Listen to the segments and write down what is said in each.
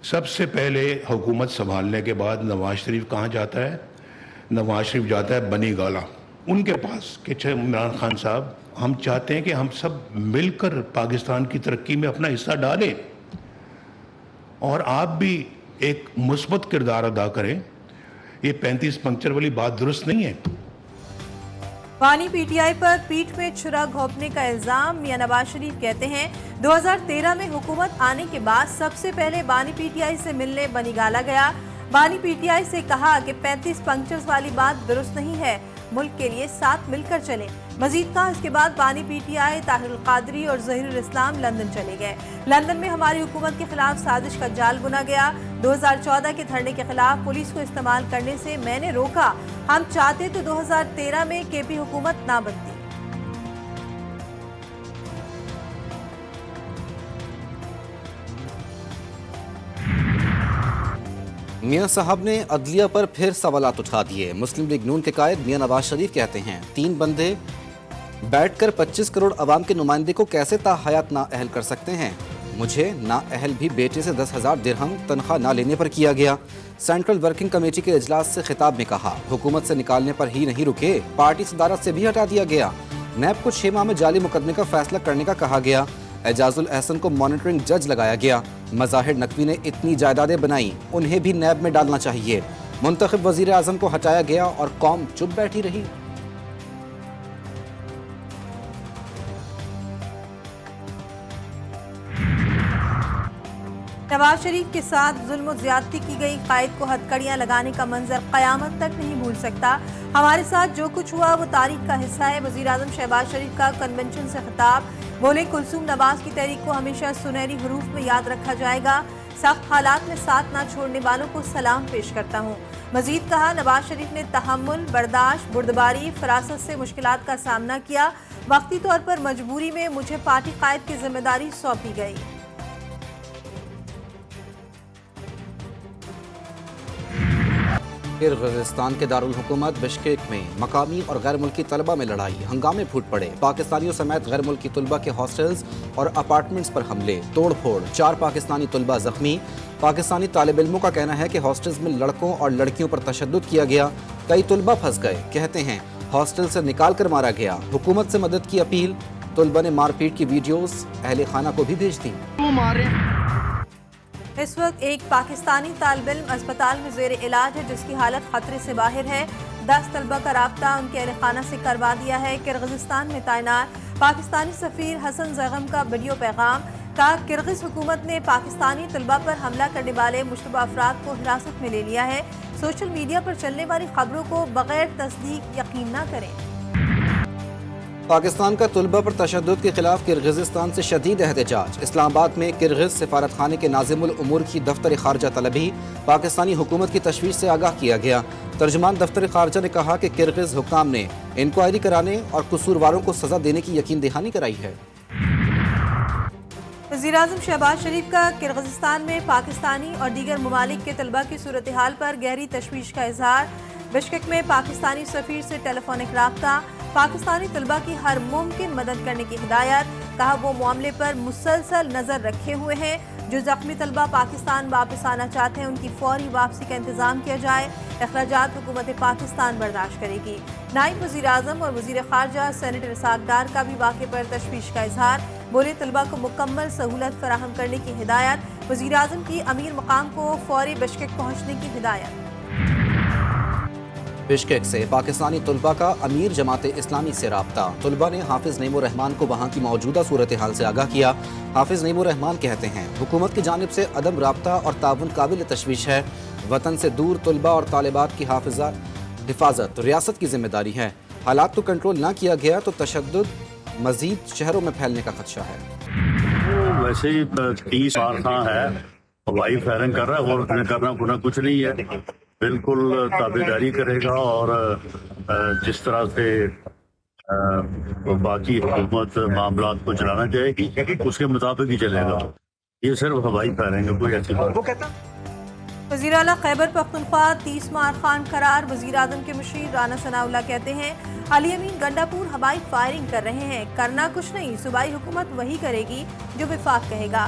سب سے پہلے حکومت سنبھالنے کے بعد نواز شریف کہاں جاتا ہے؟ نواز شریف جاتا ہے بنی گالا ان کے پاس کہ عمران خان صاحب ہم چاہتے ہیں کہ ہم سب مل کر پاکستان کی ترقی میں اپنا حصہ ڈالیں اور آپ بھی ایک مثبت کردار ادا کریں. یہ 35 پنکچر والی بات درست نہیں ہے. بانی پی ٹی آئی پر پیٹھ میں چھرا گھونپنے کا الزام. میاں نواز شریف کہتے ہیں 2013 میں حکومت آنے کے بعد سب سے پہلے بانی پی ٹی آئی سے ملنے بنی گالا گیا. بانی پی ٹی آئی سے کہا کہ 35 پنکچرز والی بات درست نہیں ہے, ملک کے لیے ساتھ مل کر چلیں. مزید کہا اس کے بعد بانی P T I Tahir ul-Qadri اور ظہیر الاسلام لندن چلے گئے. لندن میں ہماری حکومت کے خلاف سازش کا جال بنا گیا. 2014 کے دھرنے کے خلاف پولیس کو استعمال کرنے سے میں نے روکا. ہم چاہتے تو 2013 میں کے پی حکومت نہ بنتی. میاں صاحب نے عدلیہ پر پھر سوالات اٹھا دیے. مسلم لیگ نون کے قائد میاں نواز شریف کہتے ہیں 3 بندے بیٹھ کر 25 کروڑ عوام کے نمائندے کو کیسے تاحیات نااہل کر سکتے ہیں. مجھے نااہل بھی بیٹے سے 10,000 درہم تنخواہ نہ لینے پر کیا گیا. سینٹرل ورکنگ کمیٹی کے اجلاس سے خطاب میں کہا حکومت سے نکالنے پر ہی نہیں رکے, پارٹی صدارت سے بھی ہٹا دیا گیا. نیب کو 6 ماہ میں جعلی مقدمے کا فیصلہ کرنے کا کہا گیا. اعجاز الاحسن کو مانیٹرنگ جج لگایا گیا. مظاہر نقوی نے اتنی جائیدادیں بنائیں, انہیں بھی نیب میں ڈالنا چاہیے. منتخب وزیر اعظم کو ہٹایا گیا اور قوم چپ بیٹھی رہی. نواز شریف کے ساتھ ظلم و زیادتی کی گئی, قائد کو ہتھکڑیاں لگانے کا منظر قیامت تک نہیں بھول سکتا. ہمارے ساتھ جو کچھ ہوا وہ تاریخ کا حصہ ہے. وزیر اعظم شہباز شریف کا کنونشن سے خطاب. بولے کلثوم نواز کی تحریک کو ہمیشہ سنہری حروف میں یاد رکھا جائے گا. سخت حالات میں ساتھ نہ چھوڑنے والوں کو سلام پیش کرتا ہوں. مزید کہا نواز شریف نے تحمل, برداشت, بردباری, فراست سے مشکلات کا سامنا کیا. وقتی طور پر مجبوری میں مجھے پارٹی قائد کی ذمہ داری سونپی گئی. کرغزستان کے دارالحکومت بشکیک میں مقامی اور غیر ملکی طلبہ میں لڑائی, ہنگامے پھوٹ پڑے. پاکستانیوں سمیت غیر ملکی طلبہ کے ہاسٹلز اور اپارٹمنٹس پر حملے, توڑ پھوڑ. 4 پاکستانی طلبہ زخمی. پاکستانی طالب علموں کا کہنا ہے کہ ہاسٹلز میں لڑکوں اور لڑکیوں پر تشدد کیا گیا. کئی طلبہ پھنس گئے, کہتے ہیں ہاسٹل سے نکال کر مارا گیا. حکومت سے مدد کی اپیل. طلبہ نے مار پیٹ کی ویڈیوز اہل خانہ کو بھی بھیج دی. اس وقت ایک پاکستانی طالب علم اسپتال میں زیر علاج ہے جس کی حالت خطرے سے باہر ہے. 10 طلبہ کا رابطہ ان کے اہل خانہ سے کروا دیا ہے. کرغزستان میں تعینات پاکستانی سفیر حسن زیغم کا ویڈیو پیغام. کہا کرغز حکومت نے پاکستانی طلبہ پر حملہ کرنے والے مشتبہ افراد کو حراست میں لے لیا ہے. سوشل میڈیا پر چلنے والی خبروں کو بغیر تصدیق یقین نہ کریں. پاکستان کا طلبہ پر تشدد کے خلاف کرغزستان سے شدید احتجاج. اسلام آباد میں کرغز سفارت خانے کے ناظم الامور کی دفتر خارجہ طلبی. پاکستانی حکومت کی تشویش سے آگاہ کیا گیا. ترجمان دفتر خارجہ نے کہا کہ کرغز حکام نے انکوائری کرانے اور قصورواروں کو سزا دینے کی یقین دہانی کرائی ہے. وزیر اعظم شہباز شریف کا کرغزستان میں پاکستانی اور دیگر ممالک کے طلبہ کی صورتحال پر گہری تشویش کا اظہار. بشکیک میں پاکستانی سفیر سے ٹیلی فونک رابطہ. پاکستانی طلبہ کی ہر ممکن مدد کرنے کی ہدایت. کہا وہ معاملے پر مسلسل نظر رکھے ہوئے ہیں. جو زخمی طلبہ پاکستان واپس آنا چاہتے ہیں ان کی فوری واپسی کا انتظام کیا جائے. اخراجات حکومت پاکستان برداشت کرے گی. نائب وزیر اعظم اور وزیر خارجہ سینیٹر اسحاق ڈار کا بھی واقعے پر تشویش کا اظہار. بولے طلبہ کو مکمل سہولت فراہم کرنے کی ہدایت. وزیر اعظم کی امیر مقام کو فوری بشکیک پہنچنے کی ہدایت. بشکیک سے پاکستانی طلبہ کا امیر جماعت اسلامی سے رابطہ. طلبہ نے حافظ نعیم الرحمان کو وہاں کی موجودہ صورتحال سے آگاہ کیا. حافظ نعیم الرحمان کہتے ہیں حکومت کی جانب سے عدم رابطہ اور تعاون قابل تشویش ہے. وطن سے دور طلبہ اور طالبات کی حفاظت ریاست کی ذمہ داری ہے. حالات کو کنٹرول نہ کیا گیا تو تشدد مزید شہروں میں پھیلنے کا خدشہ ہے. وہ ویسے ہی 30 کارخانہ ہے, ہوائی فائرنگ کر رہا ہے اور کرنا کچھ نہیں ہے. بالکل تابعداری کرے گا اور جس طرح سے باقی حکومت معاملات کو چلانا چاہے گی اس کے مطابق ہی چلے گا. یہ صرف ہوائی فائرنگ ہے, کوئی ایسی بات. وزیر اعلیٰ خیبر پختونخوا 30 مار خان قرار. وزیر اعظم کے مشیر رانا ثناء اللہ کہتے ہیں علی امین گنڈا پور ہوائی فائرنگ کر رہے ہیں, کرنا کچھ نہیں, صوبائی حکومت وہی کرے گی جو وفاق کہے گا.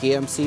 KMC,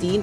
3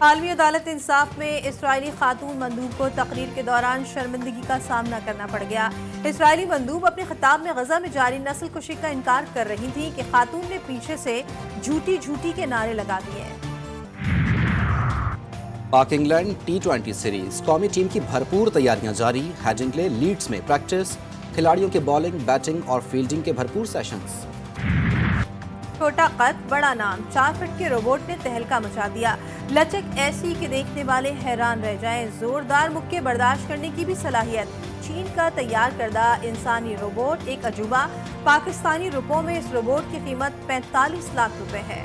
عالمی عدالت انصاف میں اسرائیلی خاتون مندوب کو تقریر کے دوران شرمندگی کا سامنا کرنا پڑ گیا۔ اسرائیلی مندوب اپنے خطاب میں غزہ میں جاری نسل کشی کا انکار کر رہی تھی کہ خاتون نے پیچھے سے جھوٹی جھوٹی کے نعرے لگا دیے۔ پاک انگلینڈ T20 سیریز قومی ٹیم کی بھرپور تیاریاں جاری، ہیڈنگ کے لیے لیڈز میں پریکٹس، کھلاڑیوں کے بالنگ، بیٹنگ اور فیلڈنگ کے بھرپور سیشنز۔ چھوٹا قد بڑا نام، 4 فٹ کے روبوٹ نے تہلکہ مچا دیا، لچک ایسی کہ دیکھنے والے حیران رہ جائیں، زوردار مکے برداشت کرنے کی بھی صلاحیت، چین کا تیار کردہ انسانی روبوٹ ایک عجوبہ، پاکستانی روپوں میں اس روبوٹ کی قیمت 45 لاکھ روپے ہے۔